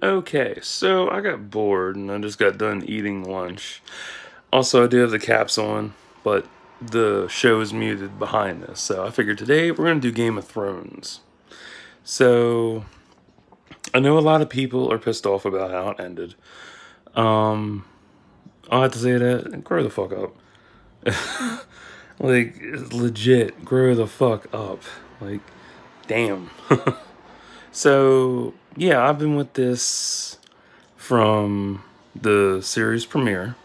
Okay, so I got bored and I just got done eating lunch. Also, I do have the caps on, but the show is muted behind this. So I figured today we're going to do Game of Thrones. So I know a lot of people are pissed off about how it ended. Um, I'll have to say that. Grow the fuck up. Like, legit, grow the fuck up. Like, damn. So, yeah, I've been with this from the series premiere.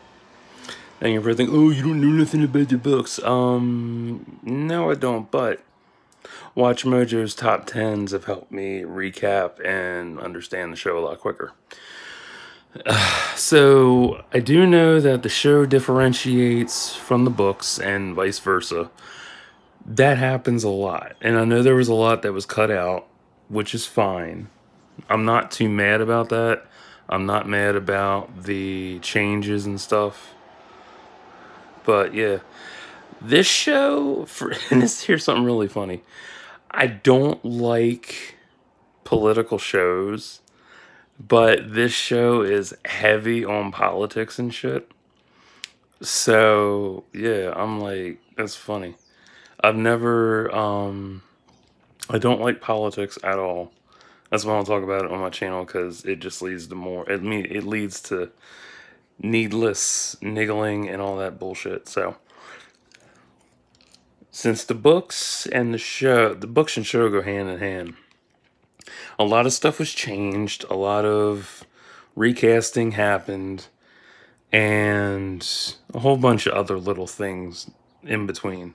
And you're probably thinking, oh, you don't know nothing about the books. No, I don't, but Watch Mojo's top 10s have helped me recap and understand the show a lot quicker. So, I do know that the show differentiates from the books and vice versa. That happens a lot. And I know there was a lot that was cut out, which is fine. I'm not too mad about that. I'm not mad about the changes and stuff. But yeah, this show, and here's something really funny. I don't like political shows, but this show is heavy on politics and shit. So yeah, I'm like, that's funny. I've never, I don't like politics at all. That's why I don't talk about it on my channel, because it just leads to more. It leads to needless niggling and all that bullshit. So, since the books and the books and show go hand in hand, a lot of stuff was changed, a lot of recasting happened, and a whole bunch of other little things in between.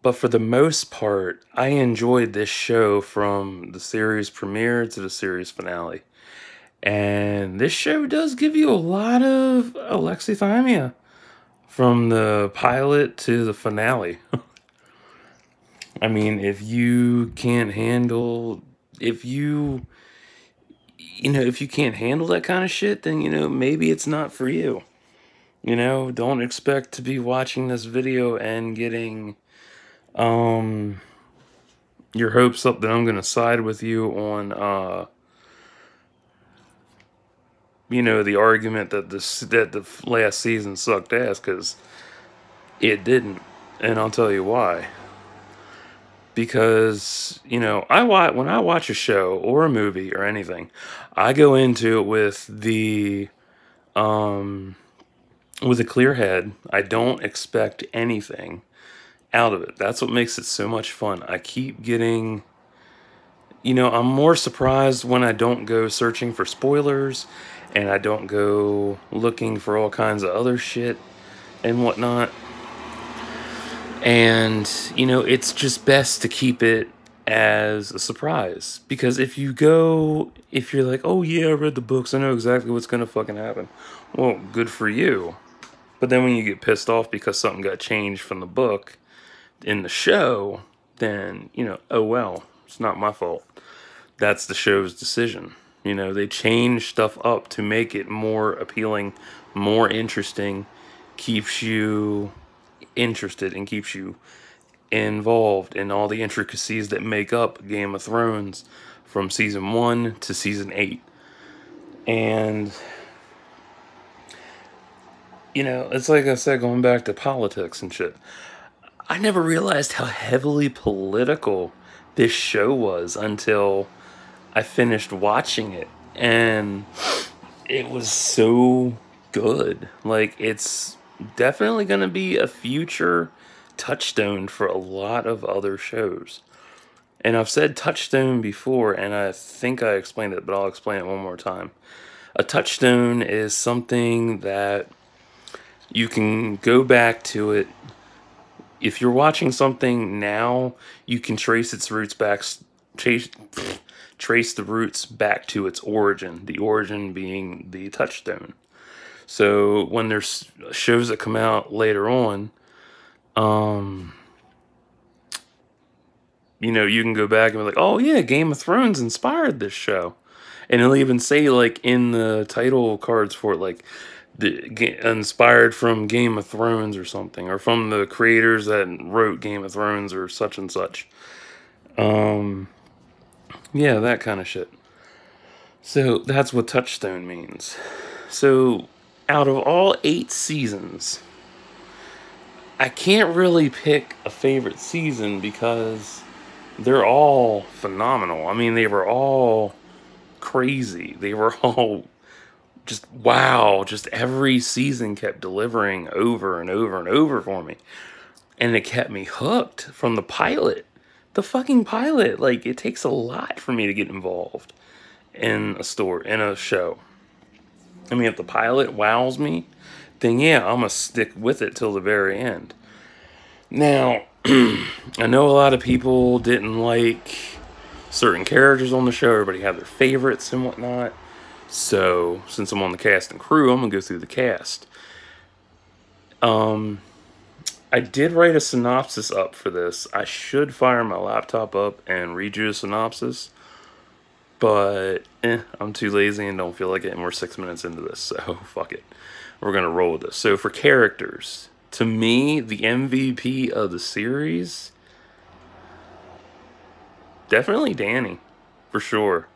But for the most part, I enjoyed this show from the series premiere to the series finale. And this show does give you a lot of alexithymia from the pilot to the finale. I mean, if you can't handle, if you, if you can't handle that kind of shit, then, maybe it's not for you. Don't expect to be watching this video and getting, your hopes up that I'm going to side with you on, the argument that the last season sucked ass, because it didn't. And I'll tell you why. Because, when I watch a show or a movie or anything, I go into it with a clear head. I don't expect anything out of it. That's what makes it so much fun. I keep getting, I'm more surprised when I don't go searching for spoilers and I don't go looking for all kinds of other shit and whatnot. And, it's just best to keep it as a surprise. Because if you're like, oh yeah, I read the books, I know exactly what's gonna fucking happen. Well, good for you. But then when you get pissed off because something got changed from the book in the show, then, oh well, it's not my fault. That's the show's decision. They change stuff up to make it more appealing, more interesting, keeps you interested and keeps you involved in all the intricacies that make up Game of Thrones from season 1 to season 8. And it's like I said, going back to politics and shit, I never realized how heavily political this show was until I finished watching it, and it was so good. Like, it's definitely going to be a future touchstone for a lot of other shows. And I've said touchstone before, and I think I explained it, but I'll explain it one more time. A touchstone is something that you can go back to it. If you're watching something now, you can trace its roots back, trace the roots back to its origin, the origin being the touchstone. So when there's shows that come out later on, you can go back and be like, oh yeah, Game of Thrones inspired this show. And it'll even say, like, in the title cards for it, like, inspired from Game of Thrones or something, or from the creators that wrote Game of Thrones or such and such. Yeah, that kind of shit. So that's what touchstone means. So out of all 8 seasons, I can't really pick a favorite season because they're all phenomenal. I mean, they were all crazy. They were all just wow. Just every season kept delivering over and over and over for me. And it kept me hooked from the pilot. The fucking pilot. Like, it takes a lot for me to get involved in a story, in a show. I mean, if the pilot wows me, then yeah, I'm gonna stick with it till the very end. Now, I know a lot of people didn't like certain characters on the show. Everybody had their favorites and whatnot. So, since I'm on the cast and crew, I'm gonna go through the cast. I did write a synopsis up for this. I should fire my laptop up and read you a synopsis. But, I'm too lazy and don't feel like it, and we're 6 minutes into this, so fuck it. We're gonna roll with this. So for characters, to me, the MVP of the series, definitely Dany, for sure.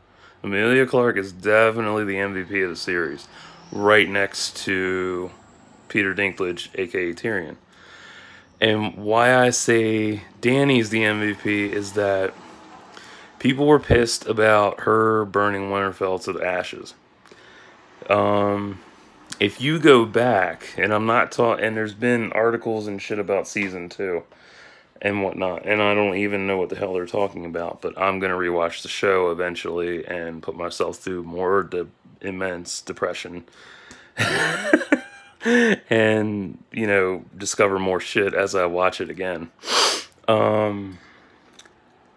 Emilia Clarke is definitely the MVP of the series, right next to Peter Dinklage, aka Tyrion. And why I say Dany's the MVP is that people were pissed about her burning Winterfell to the ashes. If you go back, and I'm not talking, and there's been articles and shit about season 2 and whatnot, and I don't even know what the hell they're talking about, but I'm gonna rewatch the show eventually and put myself through more immense depression. And, you know, discover more shit as I watch it again.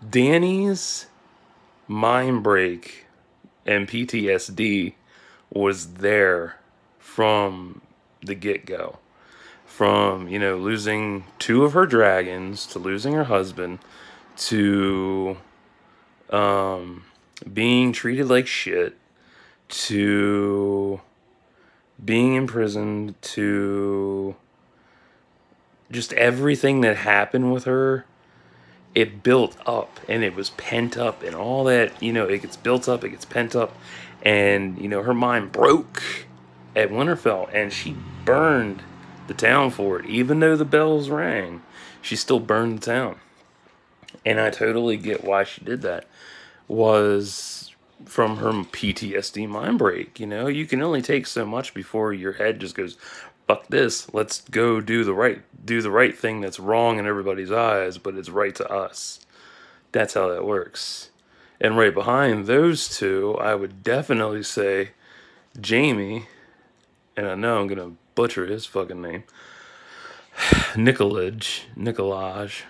Dany's mind break and PTSD was there from the get-go. From, you know, losing 2 of her dragons, to losing her husband, to being treated like shit, to being imprisoned, to just everything that happened with her. It built up, and it was pent up, and all that, you know, it gets built up, it gets pent up, and, you know, her mind broke at Winterfell, and she burned the town for it. Even though the bells rang, she still burned the town. And I totally get why she did that. Was from her PTSD mind break. You know, you can only take so much before your head just goes, fuck this, let's go do the right thing that's wrong in everybody's eyes, but it's right to us. That's how that works. And right behind those two, I would definitely say Jaime, and I know I'm gonna butcher his fucking name, Nicolaj,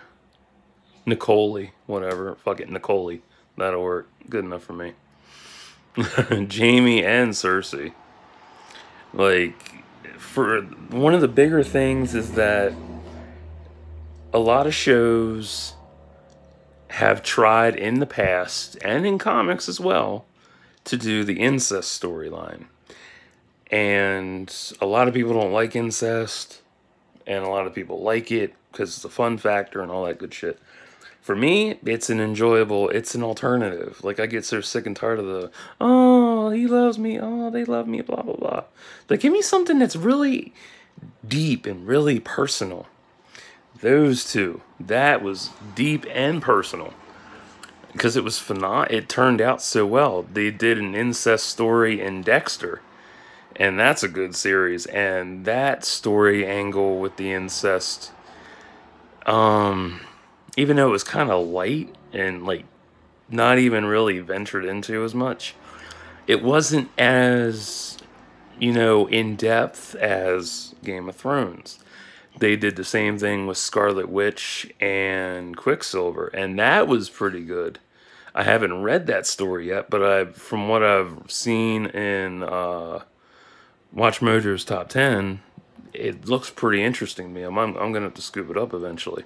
Nicole, whatever, fuck it, Nicole, that'll work, good enough for me. Jaime and Cersei, like, for one of the bigger things is that a lot of shows have tried in the past, and in comics as well, to do the incest storyline. And a lot of people don't like incest, and a lot of people like it because it's a fun factor and all that good shit. For me, it's an alternative. Like, I get so sick and tired of the, oh, he loves me, oh, they love me, blah, blah, blah. Like, give me something that's really deep and really personal. Those two, that was deep and personal. Because it was phenomenal. It turned out so well. They did an incest story in Dexter, and that's a good series. And that story angle with the incest, even though it was kind of light and, like, not even really ventured into as much, it wasn't as, you know, in depth as Game of Thrones. They did the same thing with Scarlet Witch and Quicksilver, and that was pretty good. I haven't read that story yet, but from what I've seen in Watch Mojo's Top 10, it looks pretty interesting to me. I'm going to have to scoop it up eventually.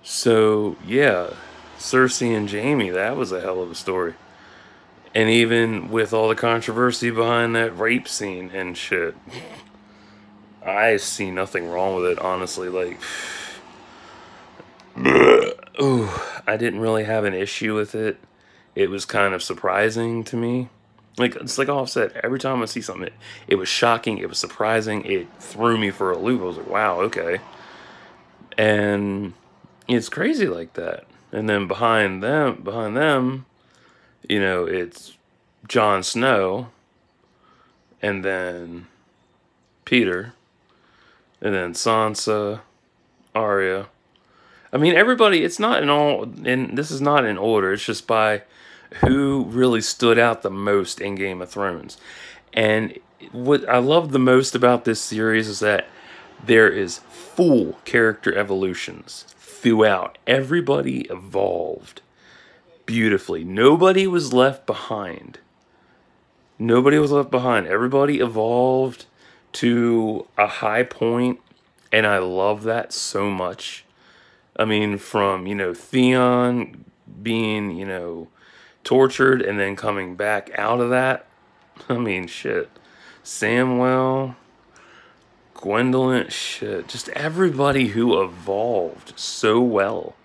So, yeah, Cersei and Jaime, that was a hell of a story. And even with all the controversy behind that rape scene and shit, I see nothing wrong with it, honestly. Like, ooh, I didn't really have an issue with it it was kind of surprising to me. Like, it's like all I've said, every time I see something, it was shocking, it was surprising, it threw me for a loop. I was like, wow, okay. And it's crazy like that. And then behind them, you know, it's Jon Snow, and then Peter, and then Sansa, Arya. I mean, everybody, it's not in all, and this is not in order, it's just by who really stood out the most in Game of Thrones. And what I love the most about this series is that there is full character evolutions throughout. Everybody evolved beautifully. Nobody was left behind. Nobody was left behind. Everybody evolved to a high point, and I love that so much. I mean, from, you know, Theon being, you know, tortured and then coming back out of that. I mean, shit. Samwell, Gwendolyn, shit. Just everybody who evolved so well.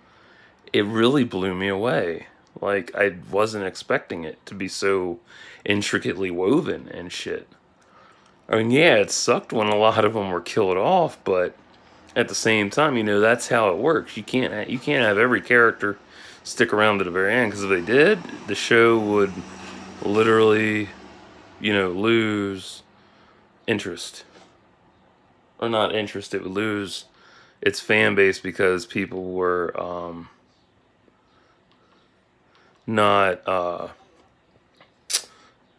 It really blew me away. Like, I wasn't expecting it to be so intricately woven and shit. I mean, yeah, it sucked when a lot of them were killed off, but at the same time, you know, that's how it works. You can't have every character stick around to the very end, because if they did, the show would literally, you know, lose interest. Or not interest, it would lose its fan base because people were not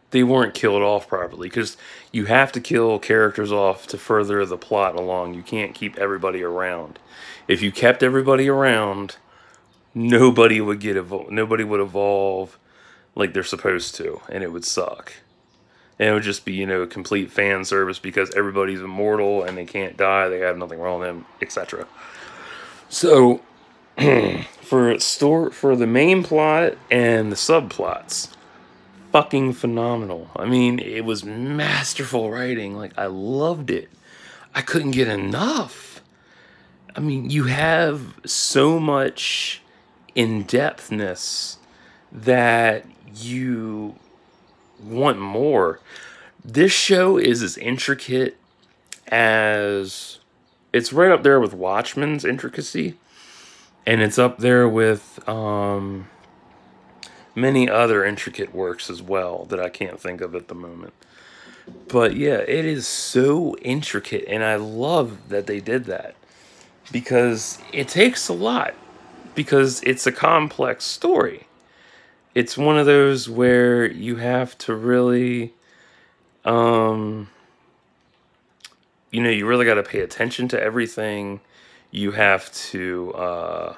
they weren't killed off properly, because you have to kill characters off to further the plot along. You can't keep everybody around. If you kept everybody around, nobody would evolve like they're supposed to, and it would suck. And it would just be, you know, complete fan service because everybody's immortal and they can't die, they have nothing wrong with them, etc. So for the main plot and the subplots, fucking phenomenal. I mean, it was masterful writing. Like, I loved it. I couldn't get enough. I mean, you have so much in-depthness that you want more. This show is as intricate as... It's right up there with Watchmen's intricacy. And it's up there with many other intricate works as well that I can't think of at the moment. But yeah, it is so intricate, and I love that they did that. Because it takes a lot. Because it's a complex story. It's one of those where you have to really, you know, you really got to pay attention to everything. You have to,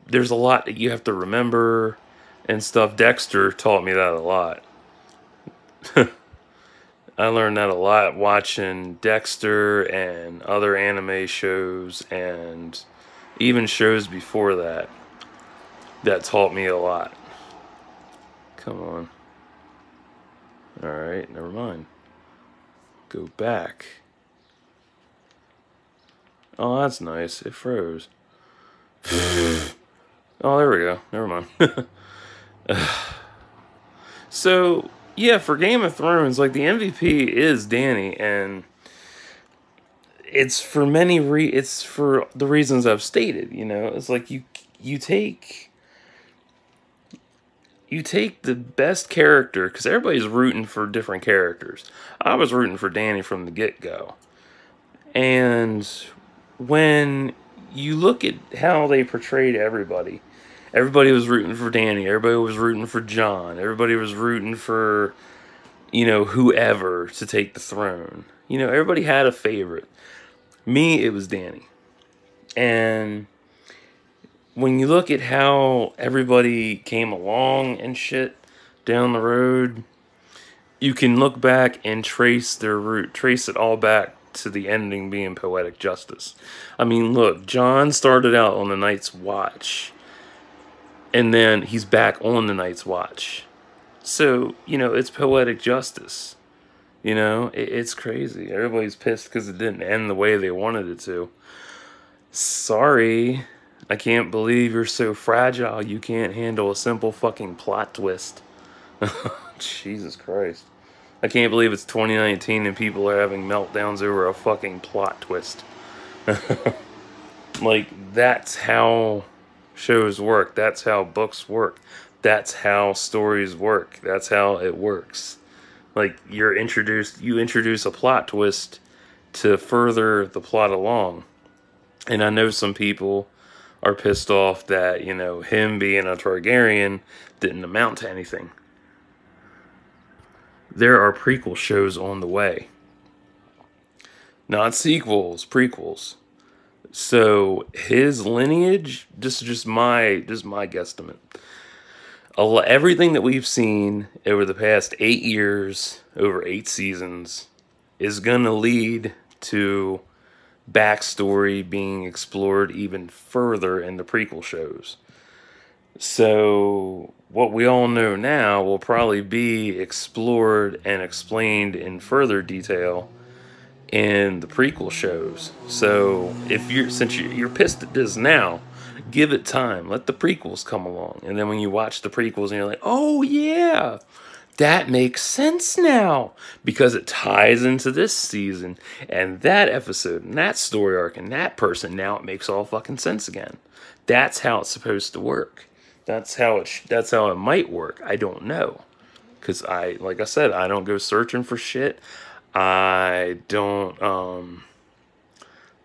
there's a lot that you have to remember and stuff. Dexter taught me that a lot. I learned that a lot watching Dexter and other anime shows and even shows before that. That taught me a lot. Come on. Alright, never mind. Go back. Oh, that's nice. It froze. Oh, there we go. Never mind. So, yeah, for Game of Thrones, like, the MVP is Dany, and it's for it's for the reasons I've stated, you know? It's like you take the best character, because everybody's rooting for different characters. I was rooting for Dany from the get-go. And when you look at how they portrayed everybody was rooting for Dany, everybody was rooting for Jon, everybody was rooting for, you know, whoever to take the throne. You know, everybody had a favorite. Me, it was Dany. And when you look at how everybody came along and shit down the road, you can look back and trace their root, trace it all back to the ending being poetic justice. I mean, look, Jon started out on the Night's Watch, and then he's back on the Night's Watch. So, you know, it's poetic justice. You know, it's crazy. Everybody's pissed because it didn't end the way they wanted it to. Sorry. I can't believe you're so fragile you can't handle a simple fucking plot twist. Jesus Christ. I can't believe it's 2019 and people are having meltdowns over a fucking plot twist. Like, that's how shows work. That's how books work. That's how stories work. That's how it works. Like, you introduce a plot twist to further the plot along. And I know some people are pissed off that, you know, him being a Targaryen didn't amount to anything. There are prequel shows on the way. Not sequels, prequels. So his lineage, this is just my guesstimate. Everything that we've seen over the past 8 years, over 8 seasons, is gonna lead to backstory being explored even further in the prequel shows. So what we all know now will probably be explored and explained in further detail in the prequel shows. So since you're pissed at this now, give it time. Let the prequels come along. And then when you watch the prequels and you're like, oh yeah, that makes sense now because it ties into this season and that episode and that story arc and that person. Now it makes all fucking sense again. That's how it's supposed to work. That's how it might work. I don't know. Because like I said, I don't go searching for shit. I don't, I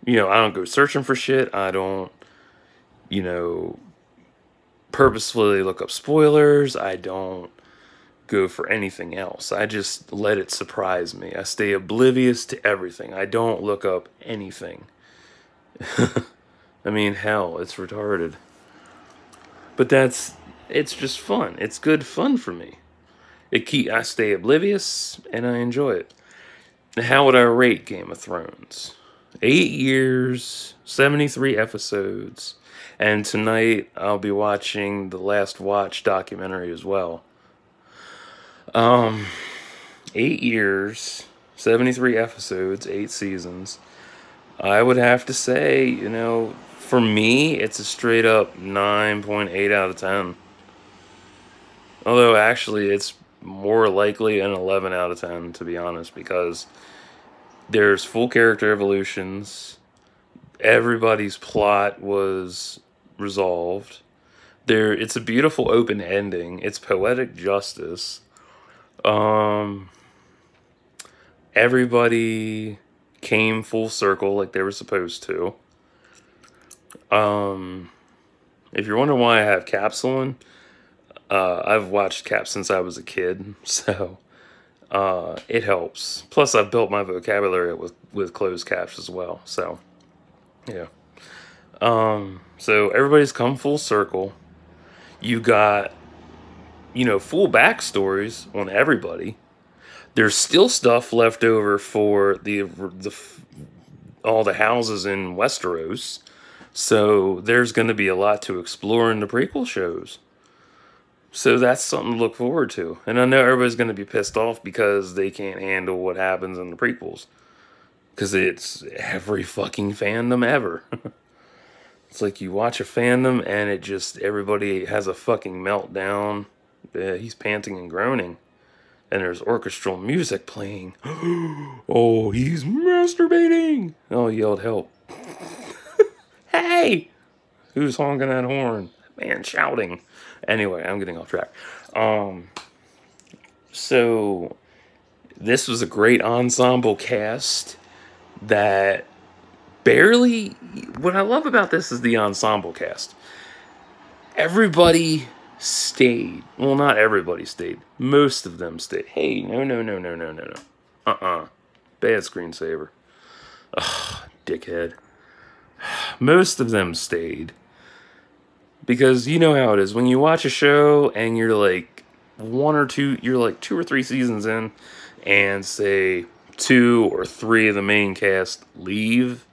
don't go searching for shit. I don't, purposefully look up spoilers. I don't go for anything else. I just let it surprise me. I stay oblivious to everything. I don't look up anything. I mean, hell, it's retarded. But it's just fun. It's good fun for me. I stay oblivious and I enjoy it. How would I rate Game of Thrones? 8 years, 73 episodes, and tonight I'll be watching the Last Watch documentary as well. 8 years, 73 episodes, 8 seasons. I would have to say, for me, it's a straight up 9.8 out of 10. Although, actually, it's more likely an 11 out of 10, to be honest, because there's full character evolutions. Everybody's plot was resolved. It's a beautiful open ending. It's poetic justice. Everybody came full circle like they were supposed to. If you're wondering why I have caps on, I've watched caps since I was a kid, so it helps. Plus, I've built my vocabulary with closed caps as well. So, yeah. So everybody's come full circle. You got, full backstories on everybody. There's still stuff left over for all the houses in Westeros. So there's going to be a lot to explore in the prequel shows. So that's something to look forward to. And I know everybody's going to be pissed off because they can't handle what happens in the prequels. Because it's every fucking fandom ever. It's like you watch a fandom and everybody has a fucking meltdown. He's panting and groaning. And there's orchestral music playing. Oh, he's masturbating. Oh, he yelled help. Hey! Who's honking that horn? Man shouting. Anyway, I'm getting off track. So this was a great ensemble cast that barely... What I love about this is the ensemble cast. Everybody stayed. Well, not everybody stayed. Most of them stayed. Hey, no. Bad screensaver. Ugh, dickhead. Most of them stayed. Because you know how it is. When you watch a show and you're like 2 or 3 seasons in, and say 2 or 3 of the main cast leave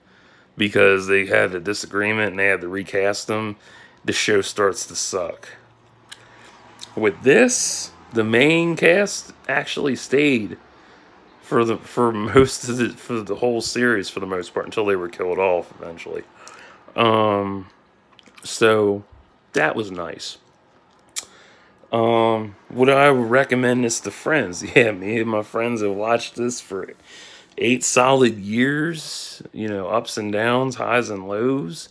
because they had a disagreement and they had to recast them, the show starts to suck. With this, the main cast actually stayed for the whole series for the most part until they were killed off eventually. So that was nice. Would I recommend this to friends? Yeah, me and my friends have watched this for 8 solid years. You know, ups and downs, highs and lows,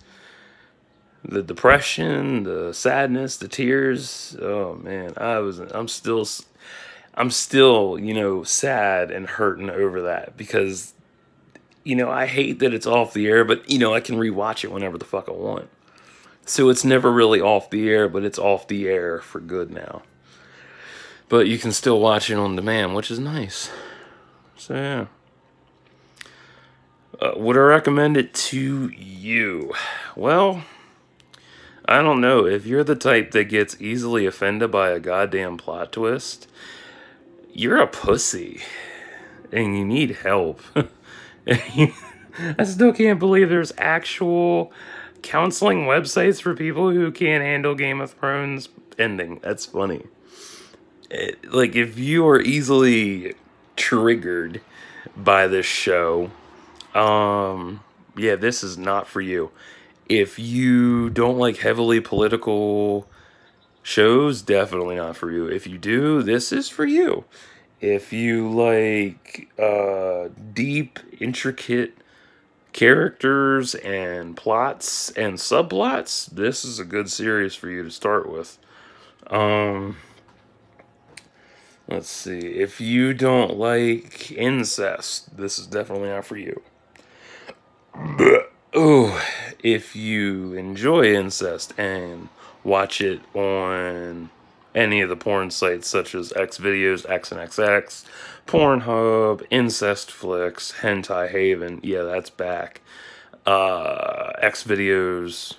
the depression, the sadness, the tears. Oh man, I'm still, you know, sad and hurting over that because, you know, I hate that it's off the air, but you know, I can rewatch it whenever the fuck I want. So it's never really off the air, but it's off the air for good now. But you can still watch it on demand, which is nice. So yeah. Would I recommend it to you? Well, I don't know. If you're the type that gets easily offended by a goddamn plot twist, you're a pussy. And you need help. I still can't believe there's actual counseling websites for people who can't handle Game of Thrones ending. That's funny. Like, if you are easily triggered by this show, yeah, this is not for you. If you don't like heavily political shows, definitely not for you. If you do, this is for you. If you like deep, intricate characters and plots and subplots, this is a good series for you to start with. Let's see. If you don't like incest, this is definitely not for you. Oh, if you enjoy incest and watch it on any of the porn sites such as Xvideos, XNXX, Pornhub, Incest Flicks, Hentai Haven, yeah, that's back. Xvideos,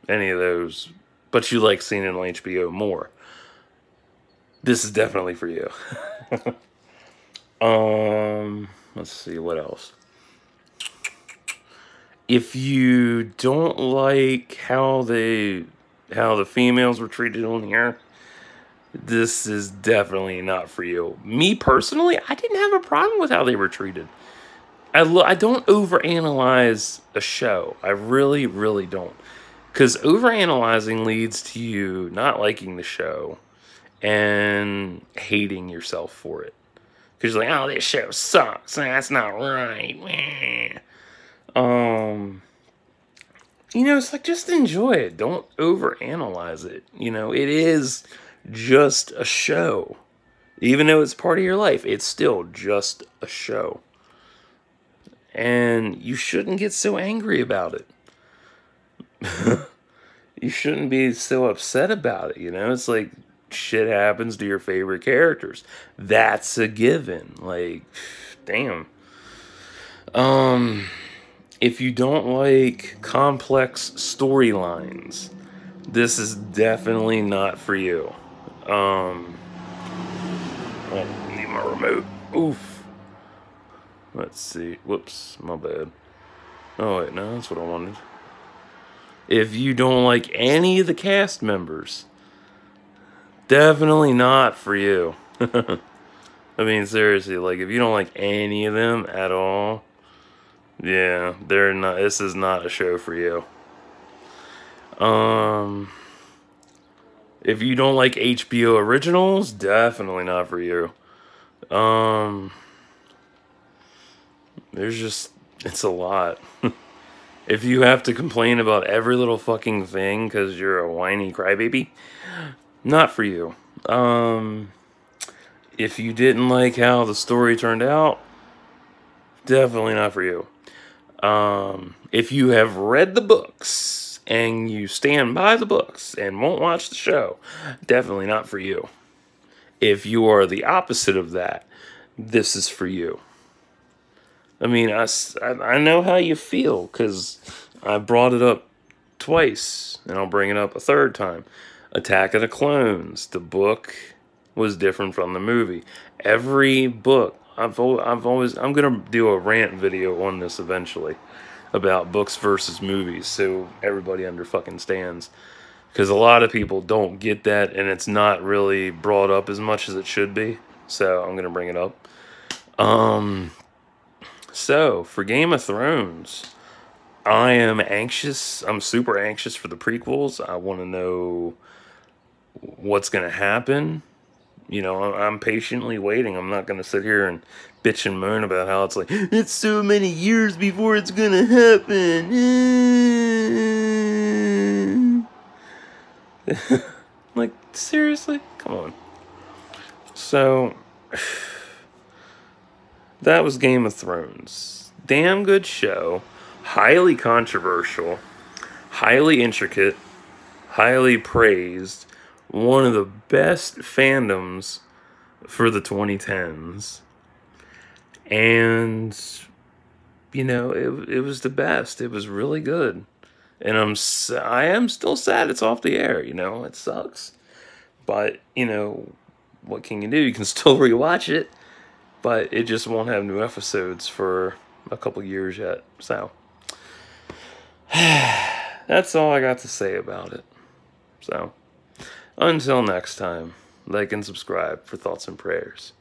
any of those, but you like seeing it on HBO more, this is definitely for you. Let's see, what else? If you don't like how the females were treated on here, this is definitely not for you. Me personally, I didn't have a problem with how they were treated. I don't overanalyze a show. I really, really don't. Because overanalyzing leads to you not liking the show and hating yourself for it. Because you're like, oh, this show sucks. That's not right. You know, it's like, just enjoy it. Don't overanalyze it. You know, it is just a show. Even though it's part of your life, it's still just a show. And you shouldn't get so angry about it. You shouldn't be so upset about it, you know? It's like, shit happens to your favorite characters. That's a given. Like, damn. If you don't like complex storylines, this is definitely not for you. Oh, I need my remote. Oof. Let's see. Whoops, my bad. Oh, wait, no, that's what I wanted. If you don't like any of the cast members, definitely not for you. I mean, seriously, like, if you don't like any of them at all, yeah, they're not. This is not a show for you. If you don't like HBO originals, definitely not for you. There's just, it's a lot. If you have to complain about every little fucking thing because you're a whiny crybaby, not for you. If you didn't like how the story turned out, definitely not for you. If you have read the books and you stand by the books and won't watch the show, definitely not for you. If you are the opposite of that, this is for you. I mean, I know how you feel because I brought it up twice, and I'll bring it up a third time. Attack of the Clones. The book was different from the movie. Every book, I'm gonna do a rant video on this eventually about books versus movies, so everybody understands. Because a lot of people don't get that, and it's not really brought up as much as it should be. So I'm gonna bring it up. So for Game of Thrones, I am anxious. I'm super anxious for the prequels. I want to know what's going to happen. You know, I'm patiently waiting. I'm not going to sit here and bitch and moan about how it's like, it's so many years before it's going to happen. Like, seriously? Come on. So, that was Game of Thrones. Damn good show. Highly controversial. Highly intricate. Highly praised. One of the best fandoms for the 2010s. And, you know, it was the best. It was really good. And I am still sad it's off the air, you know. It sucks. But, you know, what can you do? You can still rewatch it. But it just won't have new episodes for a couple years yet. So, that's all I got to say about it. So, until next time, like and subscribe for thoughts and prayers.